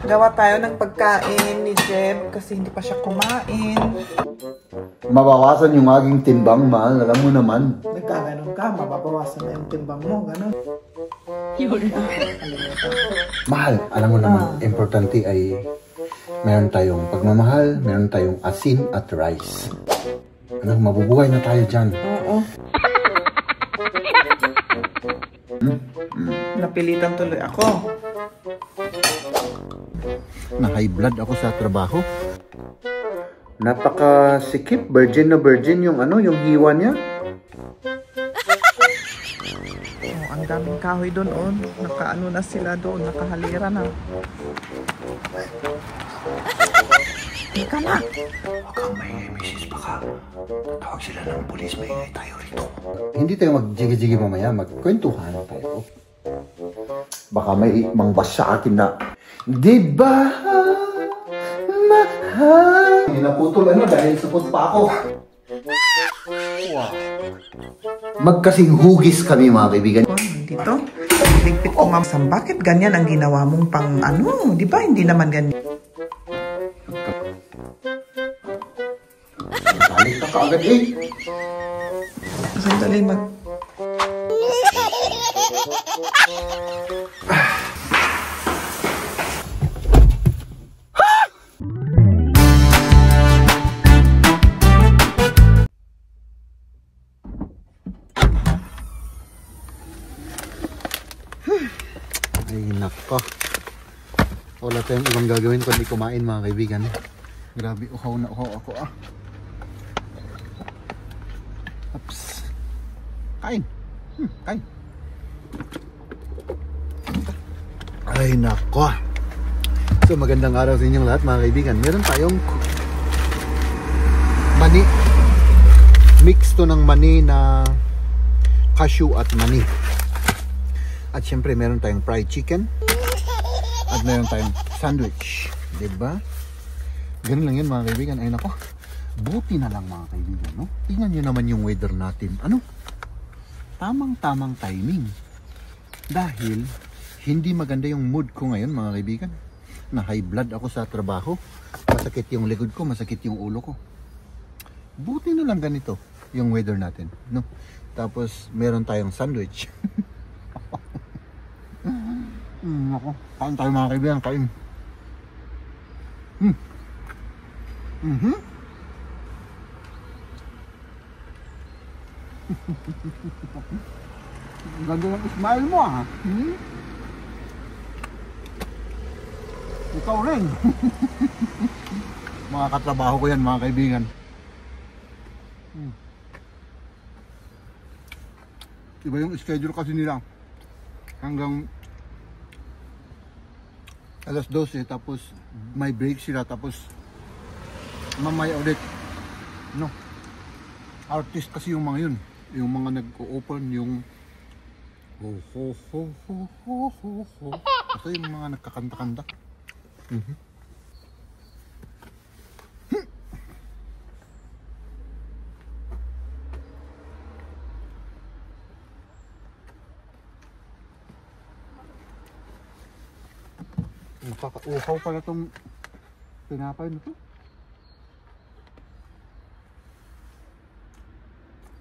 Gawa tayo ng pagkain ni Jeb kasi hindi pa siya kumain. Mabawasan yung aking timbang, mahal. Alam mo naman. Nagkaganon ka, mababawasan na yung timbang mo, ganon. Mahal, alam mo naman, importante ay meron tayong pagmamahal, meron tayong asin at rice. Ano, mabubuhay na tayo dyan. Oo. Napilitan tuloy ako. Na-high blood ako sa trabaho. Napaka-sikip, virgin na virgin yung ano, yung hiwa niya. Oh, ang daming kahoy doon, oh. Nakaano na sila doon, nakahalira na. Teka na. Huwag kang maingay, misis. Baka tawag sila ng pulis, maingay tayo rito. Hindi tayo magjigi-jigi mamaya, magkwentuhan tayo. Baka may mangbas sa akin na, diba, mahal? Hindi naputol ano dahil supot pa ako. Wow. Magkasing hugis kami mga kaibigan. Oh, dito. Ligpit ko, ma'am. Bakit ganyan ang ginawa mong pang ano? Di ba hindi naman ganyan? Balik ka kaagad eh. Sandali mag... Ay nako. Wala tayong ibang gagawin kundi kumain mga kaibigan. Grabe, uhaw na uhaw ako ah. Oops. Kain. Kain. Ay nako. So magandang araw sa inyong lahat mga kaibigan. Meron tayong mani. Mix to ng mani na cashew at mani. At syempre meron tayong fried chicken. At meron tayong sandwich. Diba? Ganun lang yun mga kaibigan. Ay nako. Buti na lang mga kaibigan, no? Tingnan nyo naman yung weather natin. Ano? Tamang-tamang timing. Dahil hindi maganda yung mood ko ngayon mga kaibigan. Na high blood ako sa trabaho. Masakit yung likod ko, masakit yung ulo ko. Buti na lang ganito yung weather natin, no? Tapos meron tayong sandwich. Ako, kain tayo mga kaibigan, kain. Ganda ng smile mo ah. Ikaw rin. Mga katrabaho ko yan mga kaibigan. Iba yung schedule kasi nila. Hanggang alas 12 tapos may break sila tapos mamaya ulit. No. Artist kasi yung mga yun. Yung mga nag-o-open yung Ito yung mga nagkakanta-kanta. Nakaka-uhaw pala itong tinapay na ito.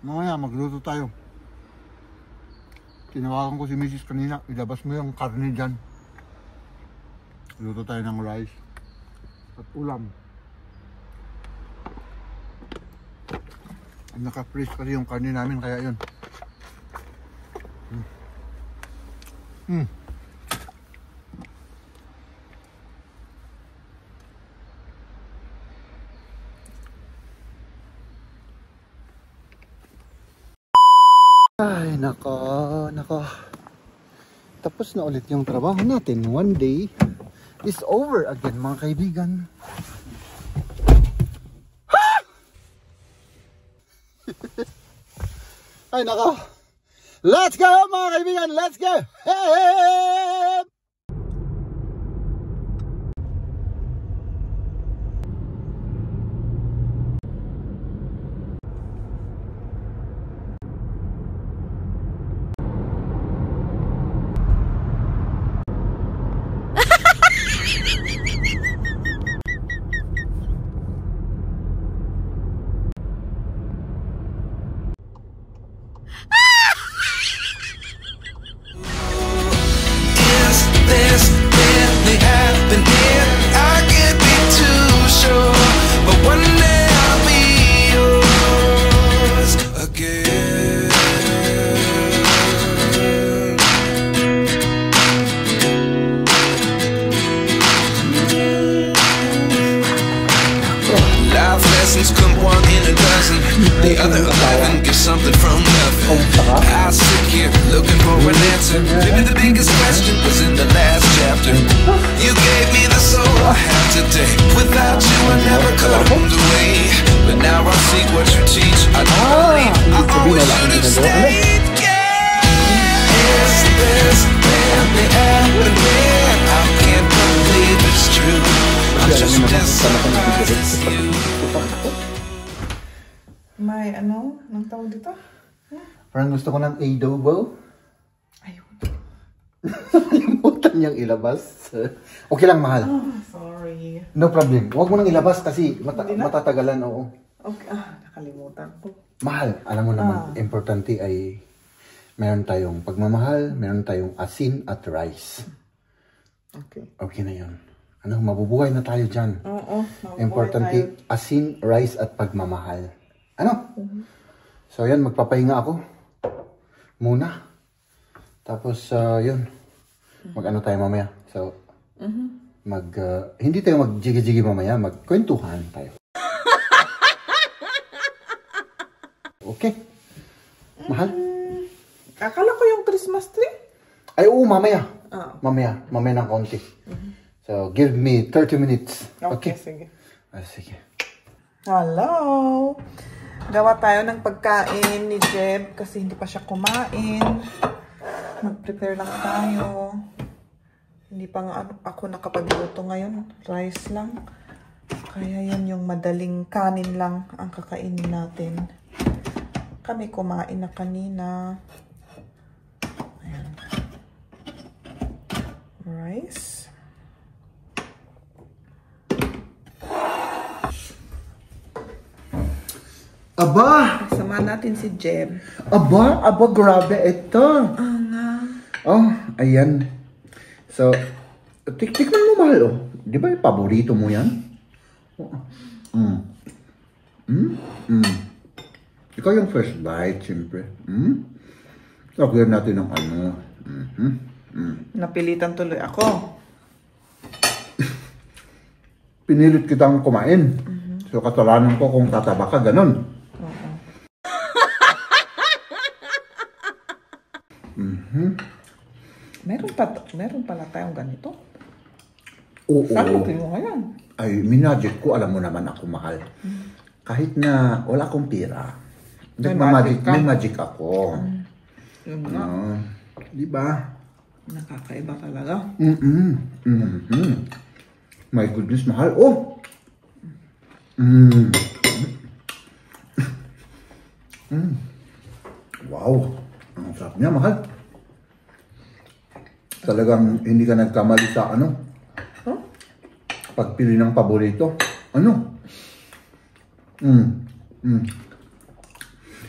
Mamaya magluto tayo. Tinawagan ko si Mrs. kanina, ilabas mo yung karne dyan. Luto tayo ng rice at ulam. Naka-freeze kasi yung karne namin kaya yun. Ay, nako. Tapos na ulit yung trabaho natin. One day is over again, mga kaibigan. Ay, nako. Let's go, mga kaibigan. Let's go. Hey! lessons come 1 in a dozen. The other 11 get something from nothing. I sit here looking for an answer. Maybe the biggest question was in the last chapter. You gave me the soul I have today. Without you I never could have moved away. But now I see what you teach. I don't believe I always should have stayed. Is this really happening? I can't believe it's true. I'm just as surprised as you. May ano? Anong tawag dito? Parang gusto ko ng adobo. Ayun. Kalimutan niyang ilabas. Okay lang, mahal. Oh, sorry. No problem. Huwag mo nang ilabas kasi matatagalan, oo. Okay. Nakalimutan ko. Mahal, alam mo naman, importante ay meron tayong pagmamahal, meron tayong asin at rice. Okay. Okay na yun. Ano, mabubuhay na tayo dyan. Oo. Importante, asin, rice at pagmamahal. Ano? So, yan, magpapahinga ako. Muna. Tapos, yun. Mag-ano tayo mamaya. So, hindi tayo mag-jigi-jigi mamaya. Magkwentuhan tayo. Okay. Mahal? Akala ko yung Christmas tree. Ay, oo, mamaya. Mamaya ng konti. So, give me 30 minutes. Okay, sige. Sige. Hello! Gawa tayo ng pagkain ni Jeb kasi hindi pa siya kumain. Mag-prepare lang tayo. Hindi pa nga ako nakapagluto ngayon. Rice lang. Kaya yan yung madaling kanin lang ang kakainin natin. Kami kumain na kanina. Ayan. Rice. Aba! Kasama natin si Jeb. Aba, grabe ito. Nga. Oh, ayan. So, tikman mo, mahal, oh. Di ba yung paborito mo yan? Ikaw yung first bite, siyempre. Lagyan natin ng ano. Napilitan tuloy ako. Pinilit kitang kumain. So, kasalanan ko kung tataba ka, ganun. Meron pala tayong ganito. Oo. Saan mo kinuha yan? Ay, minadject ko, alam mo naman ako, mahal. Kahit na wala akong pera. May magic ako. Yun nga. Di ba? Nakakaiba talaga. My goodness, mahal. Oh! Wow! Ang sarap niya, mahal. Talagang hindi ka nagkamali sa ano? Pagpili ng paborito. Ano?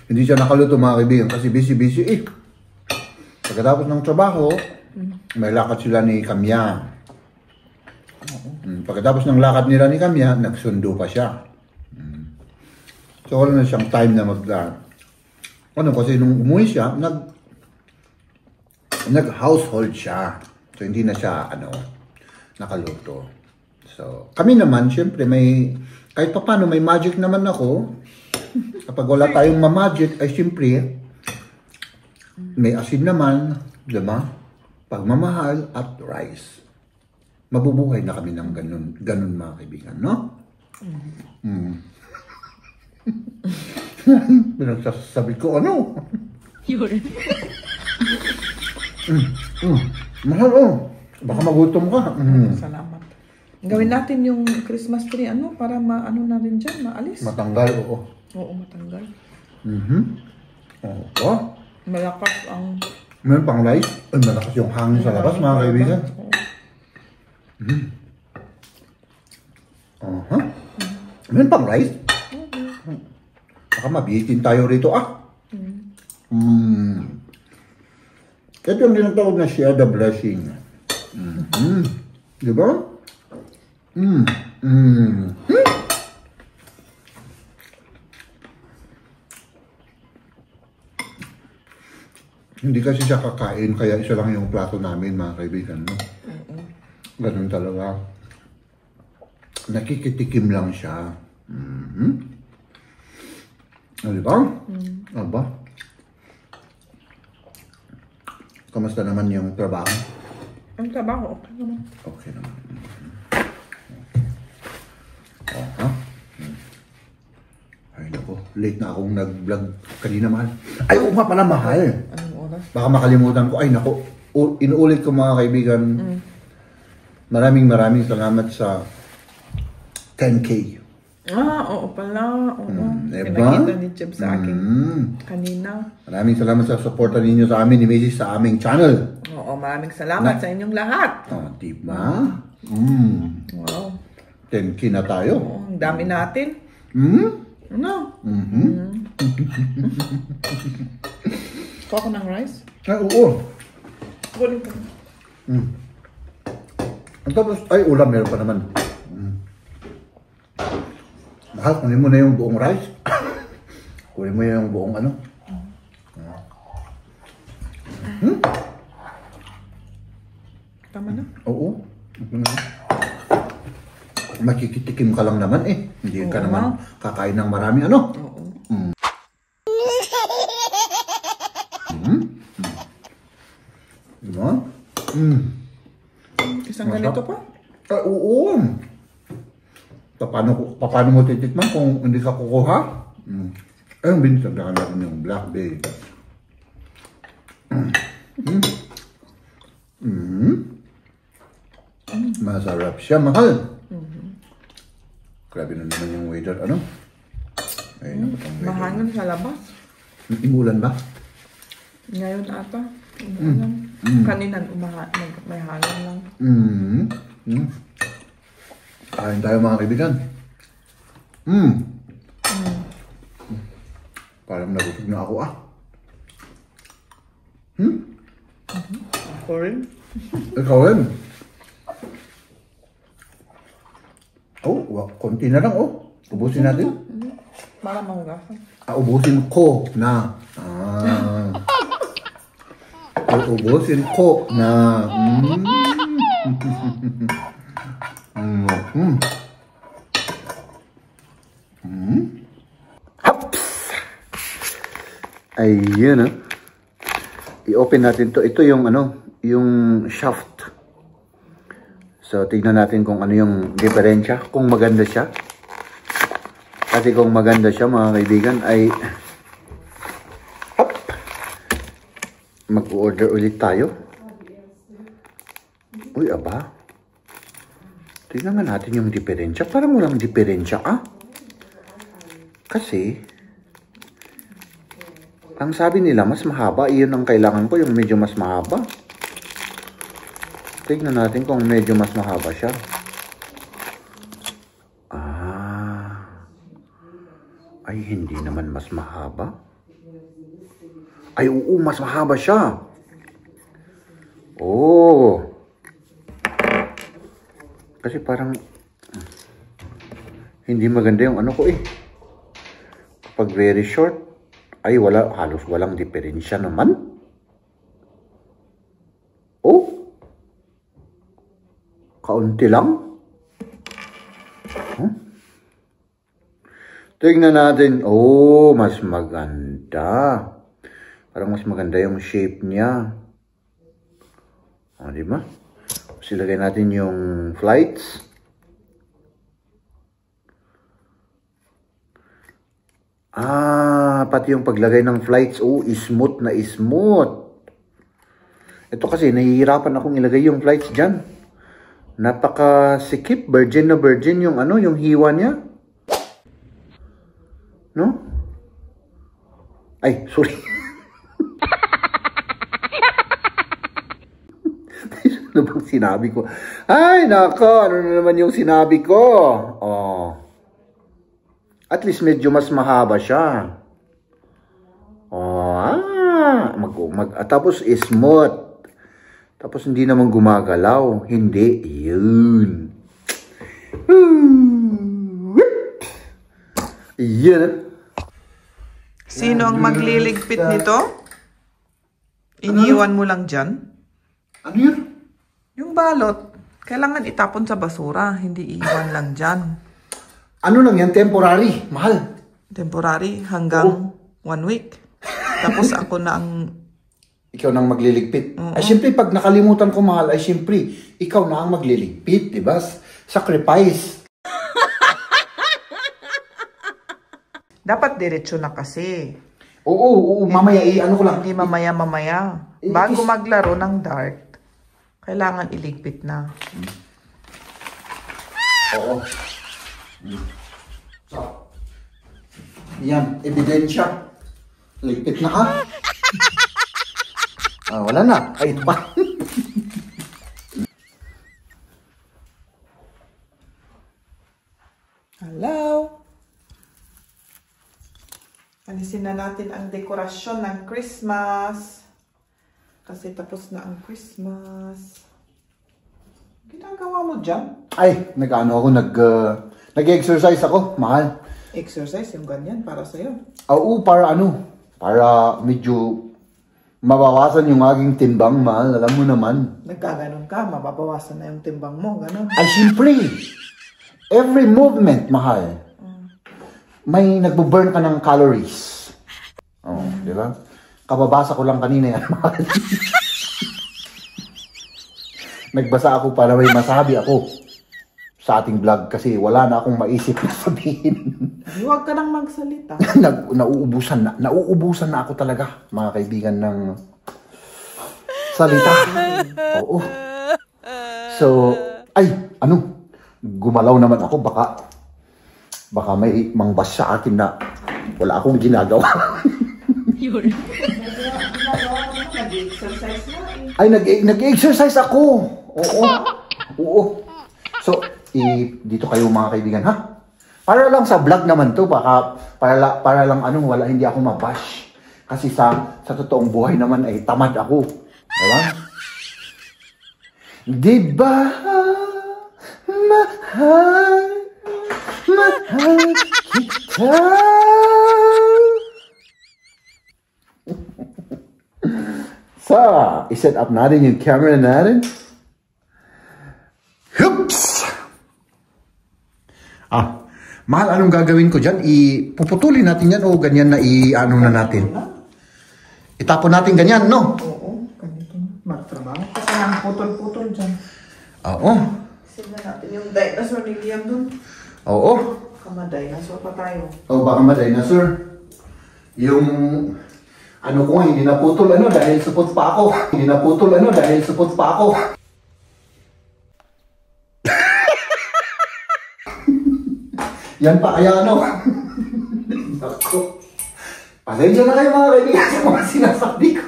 Hindi siya nakaluto, mga kaibigan, kasi busy eh. Pagkatapos ng trabaho, may lakad sila ni Kamya. Pagkatapos ng lakad nila ni Kamya, nagsundo pa siya. So wala na siyang time na kasi nung umuwi siya, nag-household siya. So hindi na siya nakaluto. So kami naman, syempre kahit pa paano may magic naman ako. Kapag wala tayong ma-magic, ay syempre may asin naman, diba? Pagmamahal at rice. Mabubuhay na kami ng ganun mga kaibigan, no? Pinagsasabi ko, ano? Mahal, baka magutom ka. Salamat. Gawin natin yung Christmas tree, para maano na rin dyan, maalis. Matanggal, oo. Oo, matanggal. Oo. Malakas ang... Meron pang rice. Ay, malakas yung hangin sa labas, mga kaibigan. Meron pang rice? Baka mabitin tayo rito, Ito yung tinatawag na share the blessing. Diba? Hindi kasi siya kakain, kaya isa lang yung plato namin, mga kaibigan, no? Ganun talaga. Nakikitikim lang siya. Di ba? Aba. Kamusta naman yung trabaho? Ang trabaho, okay naman. Okay naman. Ha? Ay, naku. Late na akong nag-vlog kanina, mahal. Ay, oo nga pala, mahal. Anong oras? Baka makalimutan ko. Ay, naku. Inuulit ko, mga kaibigan. Maraming salamat sa 10K. Oo pala. Oo. Diba? Pinakita ni Cheb sa akin kanina. Maraming salamat sa suporta ninyo sa amin, ni Macy, sa aming channel. Oo, maraming salamat sa inyong lahat. Diba? Wow. 10K na tayo. Oo, ang dami natin. Ano? Kuha ko ng rice? Ay, oo. Kunin ko. Ang tapos, ay, ulam meron pa naman. Mahal, kunin mo na yung buong rice. Kunin mo yung buong ano. Tama na? Oo. Makikitikim ka lang naman eh. Hindi ka naman kakain ng marami ano. Oo. Diba? Isang ganito pa? Ay, oo. Paano mo titikman kung hindi ka kukuha? Ayun, binitagdakan natin yung blackberry. Masarap siya, mahal. Grabe na naman yung weather, ano? Ayun, Mahangin sa labas. Imulan ba? Ngayon ata. Kaninan may hangin lang. Kain tayo, mga kaibigan. Parang nabusog na ako Ako rin. Ikaw rin. Konti na lang Ubusin natin. Para mahugasan. Ubusin ko na. Ubusin ko na. Ayun I-open natin to. Ito yung yung shaft. So tignan natin kung ano yung diferensya, kung maganda siya. Kasi kung maganda siya, mga kaibigan, ay mag-order ulit tayo. Uy, aba. Tignan nga natin yung diferensya. Parang walang diferensya, Kasi, ang sabi nila, mas mahaba. Iyon ang kailangan ko, yung medyo mas mahaba. Tignan natin kung medyo mas mahaba siya. Ay, hindi naman mas mahaba. Ay, oo, mas mahaba siya. Kasi parang hindi maganda yung ko Pag very short, ay halos walang diferensya naman. Kaunti lang. Tingnan natin. Mas maganda. Parang mas maganda yung shape niya. Di ba? Ilagay natin yung flights. Pati yung paglagay ng flights. Smooth na smooth. Ito kasi, nahihirapan akong ilagay yung flights dyan. Napaka-sikip. Virgin na virgin yung yung hiwa niya. No? Ay, sorry. Ano bang sinabi ko? Ay, nako. Ano na naman yung sinabi ko? At least medyo mas mahaba siya. Tapos smooth. Tapos hindi naman gumagalaw. Hindi. Yun. Yan. Sino ang magliligpit nito? Iniwan mo lang dyan? Ano yun? Yung balot. Kailangan itapon sa basura. Hindi iwan lang dyan. Ano lang yan? Temporary. Mahal. Temporary hanggang 1 week. Tapos ako na ang... Ikaw na ang magliligpit. Ay, siyempre, pag nakalimutan ko, mahal, ay siyempre, ikaw na ang magliligpit, di ba? Sacrifice. Dapat diretso na kasi. Oo, mamaya, ano ko lang. Hindi mamaya. Bago maglaro ng dart, kailangan iligpit na. Oo. So, yan, ebidensya. Ligpit na ka. Wala na. Ay, ito pa. Hello? Alisin na natin ang dekorasyon ng Christmas. Kasi tapos na ang Christmas. Ginagawa mo dyan? Ay, nag-exercise ako, mahal. Exercise yung ganyan para sa'yo. Oo, para medyo mabawasan yung aking timbang, mahal. Alam mo naman. Nagkaganon ka, mababawasan na yung timbang mo, ganon. Ay, siyempre. Every movement, mahal. May nagbo-burn ka ng calories. Oh, di ba? Kababasa ko lang kanina yan, mahal. Nagbasa ako para may masabi ako sa ating vlog kasi wala na akong maisip na sabihin. Huwag ka nang magsalita. Nauubusan na ako talaga, mga kaibigan, ng salita. Oo. So, gumalaw naman ako, baka may mangbas sa akin na wala akong ginagawa. Ay, nag-exercise ako. Oo. So, dito kayo mga kaibigan, ha? Para lang sa vlog naman to, para lang hindi ako mabash. Kasi sa totoong buhay naman ay tamad ako. Diba? Diba? Mahal kita. So, i-set up natin yung camera natin. Oops! Mahal, anong gagawin ko dyan? Puputulin natin yan o ganyan na na natin? Itapon natin ganyan, no? Oo, ganito. Magtrabaho. Kasi ang putol-putol dyan. Oo. Sila natin yung dinosaur ni Liam dun. Oo. Kama-dinosaur pa tayo. Baka ma-dinosaur. Yung... hindi naputol dahil supot pa ako. Hindi naputol dahil supot pa ako. Yan pa kaya Nako. Pasensya na kayo mga kaibigan sa mga sinasabi ko.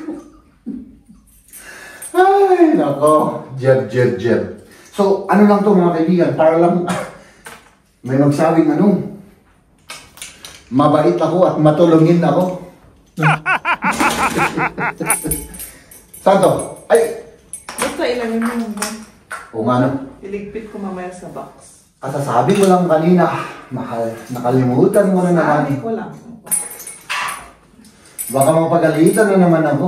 Ay, nako. Jeb. So, lang to mga kaibigan, para lang may magsabing mabait ako at matulungin ako. Santo, ay! Basta ilagay mo yung bag. O nga Iligpit ko mamaya sa box. Kasasabi ko lang kanina, mahal, nakalimutan mo na naman. Sabi ko lang. Baka mapagalitan na naman ako.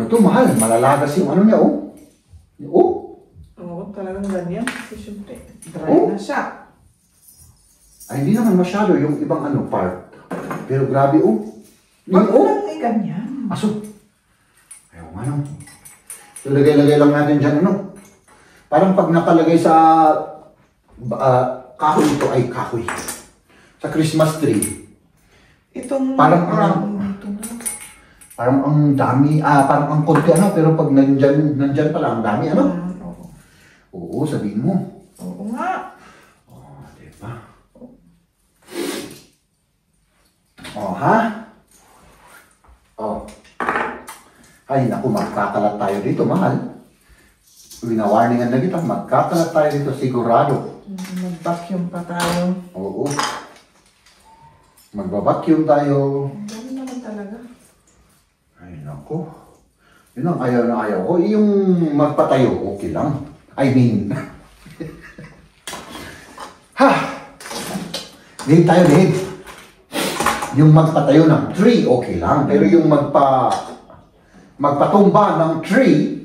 To, mahal, malalagas yung niya, Oo, talagang ganyan. Kasi syempre, dry na siya. Ay, hindi naman masyado yung ibang part. Pero grabe, Wag lang ganyan. Aso. Ayaw nga, So, lagay-lagay lang natin dyan, Parang pag nakalagay sa kahoy ito, ay kahoy. Sa Christmas tree. Itong parang ang dami, parang ang konti, pero pag nandyan pala, ang dami, Oo, sabihin mo. Oo nga. Diba? Ha? Ay, naku, magkakalat tayo dito, mahal. Winawarningan na kita, magkakalat tayo dito, sigurado. Mag-vacuum pa tayo. Oo. Magbabacuum tayo. Dami naman talaga. Ay, naku. Yun ang ayaw na ayaw ko. Yung magpatayo, okay lang. I mean. Dave tayo, Dave. Yung magpatayo ng tree, okay lang. Pero yung magpatumba ng tree,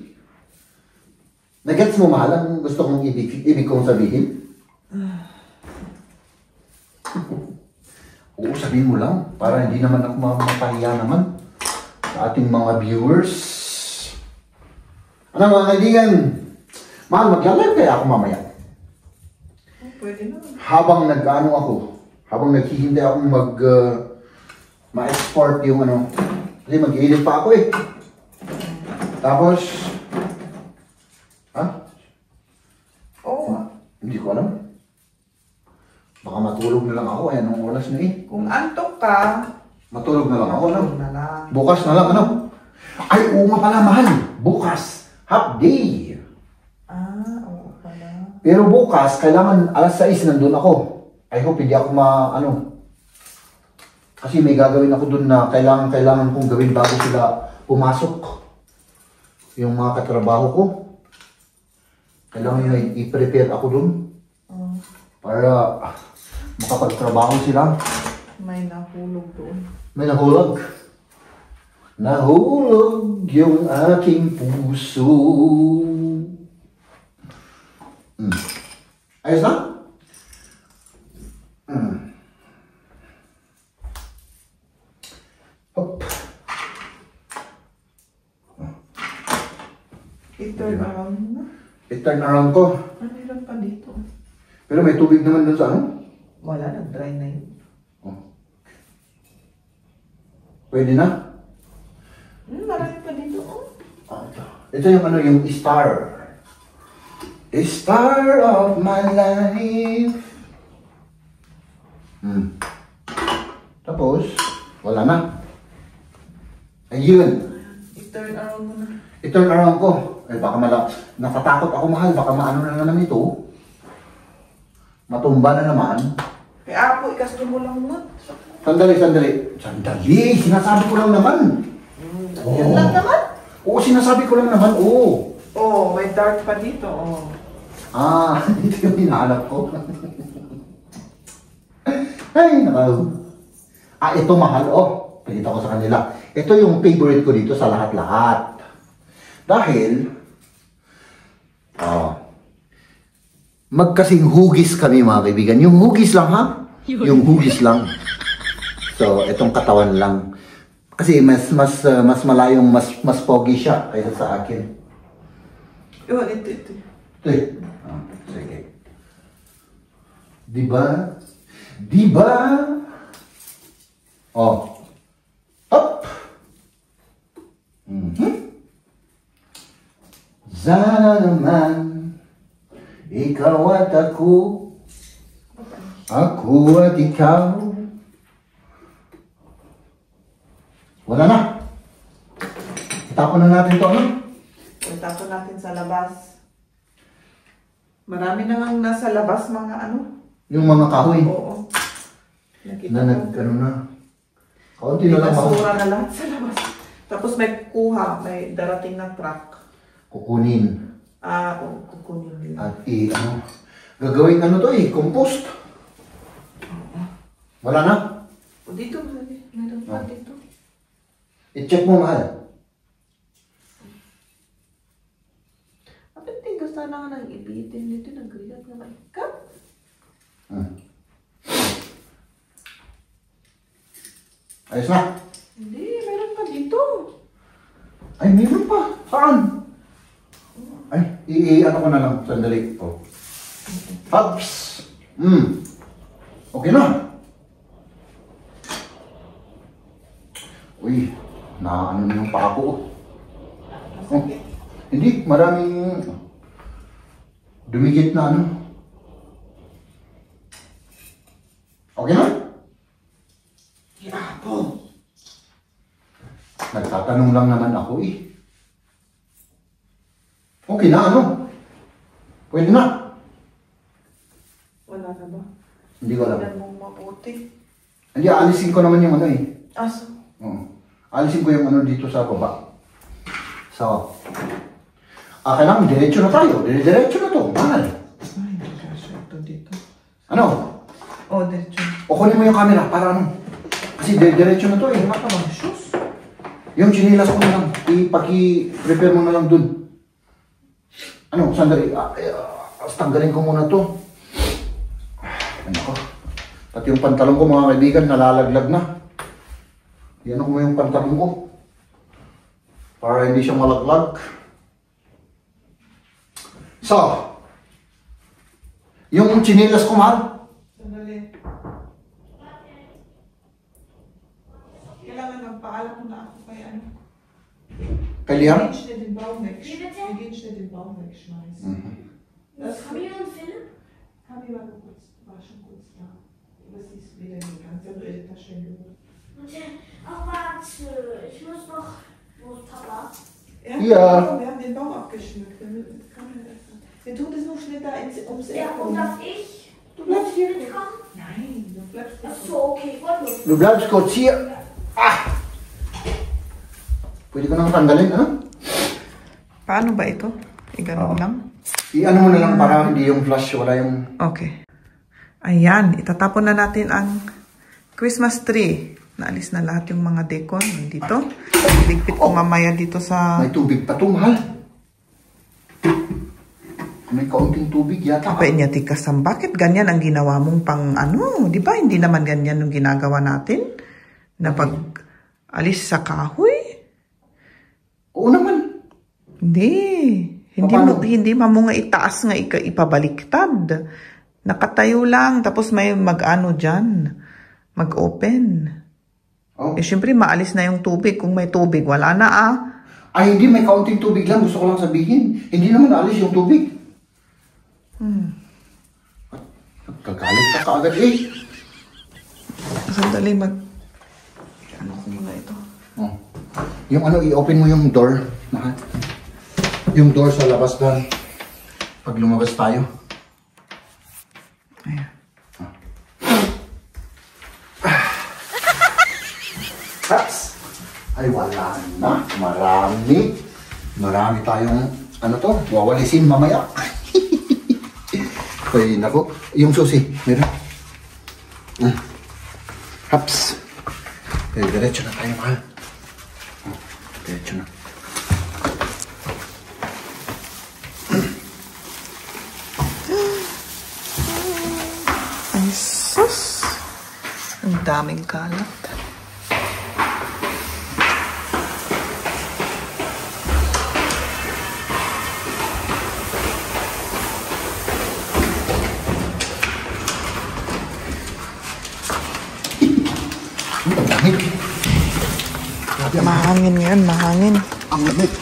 nagets mo, mahal, ang gusto kong ibig kong sabihin? Oo, sabihin mo lang. Para hindi naman ako mapahiya naman sa ating mga viewers. Ano mga kaibigan? Mahal, magla-live kaya ako mamaya. Oh, pwede na. Habang nag-ano ako, habang naghihintay akong ma-export yung ano. Kasi mag-edit pa ako eh. Tapos, Oo. hindi ko alam. Baka matulog na lang ako eh. Anong oras na eh? Kung antok ka, Matulog na lang ako, ano? na lang. Bukas na lang, ano? Ay, oo nga pala, mahal. Bukas, half day. Oo pala. Pero bukas, kailangan alas 6 nandun ako. I hope hindi ako kasi may gagawin ako dun na kailangan kong gawin bago sila pumasok. Yung mga katrabaho ko. Kailangan may i-prepare ako dun. Para makapagtrabaho sila. May nahulog doon. May nahulog. Nahulog yung aking puso. Ayos na? Hop. I-turn around mo na. I-turn around ko. Meron pa dito. Pero may tubig naman dun sa ano? Wala, nag-dry na yun. Pwede na? Marami pa dito. Ito yung ano, yung star. A star of my life. Tapos, wala na. Ayun. I-turn around mo na. I-turn around ko. Ay, baka nakatakot ako, mahal. Baka maano na naman ito. Matumba na naman. Kaya Apo, ikasto mo lang mo. Sandali. Sinasabi ko lang naman. Yan lang naman. Oo, sinasabi ko lang naman. Oo. Oh, may dark pa dito. Oh. Dito yung hinahanap ko. Ay, nakaw. Ito mahal. Pinita ko sa kanila. Ito yung favorite ko dito sa lahat-lahat. Dahil, magkasing hugis kami mga kaibigan. Yung hugis lang ha? Yung hugis lang. So, itong katawan lang. Kasi mas malayong, mas pogi siya kaysa sa akin. Yun, ito. Sige. Diba? Up! Sana naman, ikaw at ako at ikaw. Wala na. Itapon na natin ito, ano? Itapon natin sa labas. Marami na nga nasa labas mga ano. Yung mga kahoy. Oo. Na. Kaunti na lang ako. Basura na lahat sa labas. Tapos may may darating na truck. Kukunin. Kukunin nila. At gagawin compost. Wala na? Dito, meron pa dito. I-check mo, mahal. Tingin ko sana nga nang ibitin dito, nag-relat na maikap. Ayos na? Hindi, meron pa dito. Ay, meron pa. Saan? Ay, ano ko na lang. Sandali. Hugs. Okay na. Uy, ano na yung paa ko. Hindi, maraming dumikit na ano. Okay na? Apo. Nagtatanong lang naman ako eh. Okay na, ano? Pwede na. Wala na ba? Hindi ko alam. Tignan mo mabuti. Hindi, alisin ko naman yung ano eh. Aso? Alisin ko yung ano dito sa baba. So, kailangan diretso na tayo. Diretso na to. Mahal. Ay, hindi kasi ito dito. Ano? Diretso. O kunin mo yung camera para ano. Kasi diretso na to eh. Wala ka bang shoes? Yung chinilas ko na lang. Ipaki-prepare mo na lang dun. Ano, sandali. Tanggalin ko muna to. Ano ko? At yung pantalon ko mga kaibigan, nalalaglag na. Yan ako mo yung pantalon ko. Para hindi siya malaglag. So, yung chinelas ko, mahal. Sandali. Kailangan magpaalam mo na ako kay ano. Kay Liam? Wie steht den Baumweg schmeißen. Haben wir einen Film? Kabi war schon kurz da. Aber sie ist wieder gegangen. Sie hat ihre Tasche gehört. Ach, warte. Ich muss noch... Wo ist Papa? Ja. Wir haben den Baum abgeschmückt. Wir tun das noch schnell da ums Eck. Ja, und darf ich? Du bleibst hier mitkommen? Nein, du bleibst Ach so, okay. Du bleibst kurz hier. Ah! Pwede ko nang tanggalin, ano? Paano ba ito? Ganun lang? I-ano mo na lang para hindi yung flash, wala yung... Okay. Ayan, itatapon na natin ang Christmas tree. Naalis na lahat yung mga decor dito. Ligpit ko mamaya dito sa... May tubig pa ito, mahal. May kaunting tubig yata. Kapay niya, tikasam, bakit ganyan ang ginawa mong pang ano? Di ba hindi naman ganyan yung ginagawa natin? Na pag alis sa kahoy? Oo naman. Hindi mo nga itaas nga ipabaliktad. Nakatayo lang, tapos may mag-ano dyan. Mag-open. Oh. Eh, syempre, maalis na yung tubig. Kung may tubig, wala na Ay, hindi. May kaunting tubig lang. Gusto ko lang sabihin. Hindi naman naalis yung tubig. Nagkagalit ka kaagad eh. Sandali, ano ko muna ito? Oh. Yung ano, i-open mo yung door. Mahal. Yung door sa labas doon. Pag lumabas tayo. Ayan. Ay, wala na. Marami tayong, ano to, wawalisin mamaya. Ay, nako. Yung susi, meron. Haps. Okay, diretso na tayo, mahal. Diretso na. Ay, sus. Ang daming kalat. Mahangin ngayon, mahangin. Ang lamig.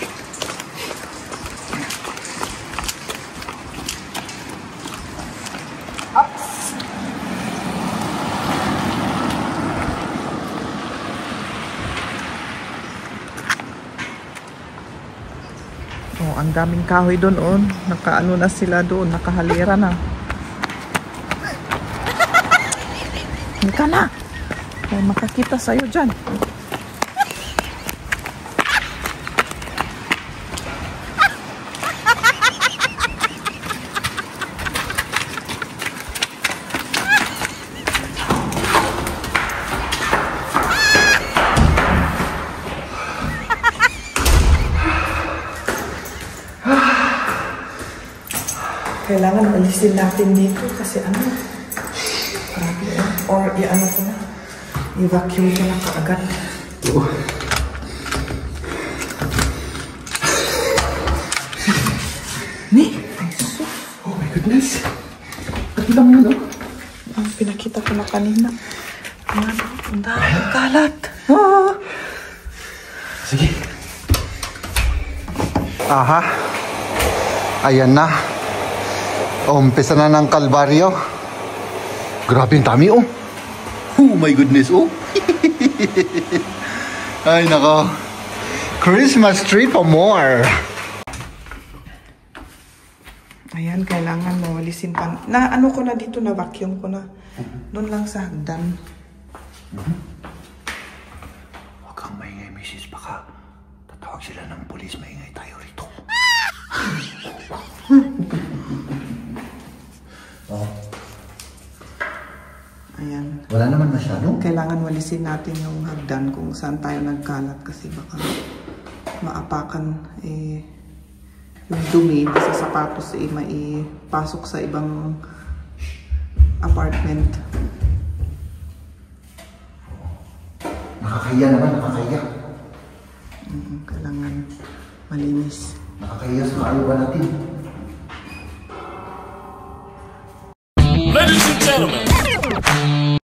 Oh, ang daming kahoy doon, oh. Nakaano na sila doon, nakahalira na. Hindi ka na. May makakita sa'yo dyan. Kailangan alisin natin dito kasi ano, grabe or i-ano ko na, i-vacuum ko na kaagad. Ni? Oh my goodness. Pati lang yun, oh. Ang pinakita ko na kanina. Ang daming kalat. Ah. Sige. Aha. Ayan na. Umpisa na ng kalbaryo. Grabe yung dami, oh. Oh my goodness, oh. Ay, nako. Christmas tree for more. Ayan, kailangan mawalisin pa. Na ano ko na dito, na vacuum ko na. Doon lang sa hagdan. Huwag kang maingay, Mrs. Baka tatawag sila ng pulis. Maingay tayo rito. Ayan. Wala naman masyado. Kailangan walisin natin yung hagdan kung saan tayo nagkalat kasi baka maapakan yung dumi sa sapatos maipasok sa ibang apartment. Nakakahiya naman, nakakahiya. Kailangan malinis. Nakakahiya sa ayaw ba natin?